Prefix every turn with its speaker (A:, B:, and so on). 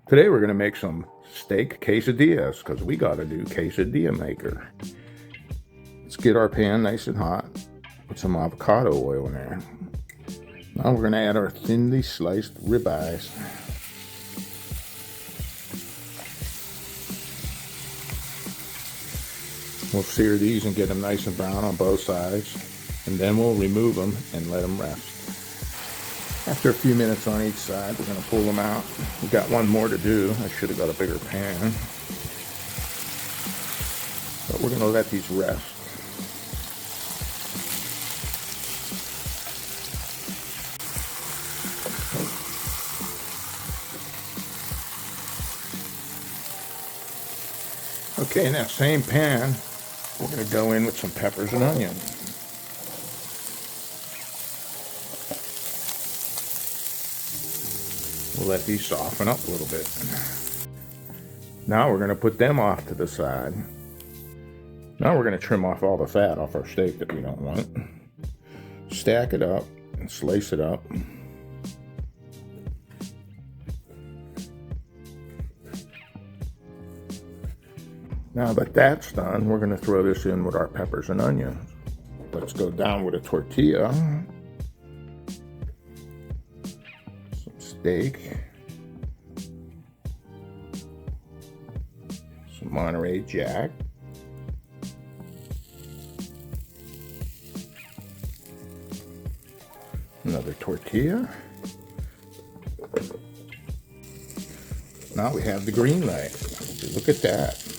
A: Today we're going to make some steak quesadillas because we got a new quesadilla maker. Let's get our pan nice and hot. Put some avocado oil in there. Now we're going to add our thinly sliced ribeyes. We'll sear these and get them nice and brown on both sides, and then we'll remove them and let them rest. After a few minutes on each side, we're going to pull them out. We've got one more to do. I should have got a bigger pan. But we're going to let these rest. Okay, in that same pan, we're going to go in with some peppers and onions. We'll let these soften up a little bit. Now we're going to put them off to the side. Now we're going to trim off all the fat off our steak that we don't want. Stack it up and slice it up. Now that that's done, we're going to throw this in with our peppers and onions. Let's go down with a tortilla. Some steak. Some Monterey Jack. Another tortilla. Now we have the green light. Look at that.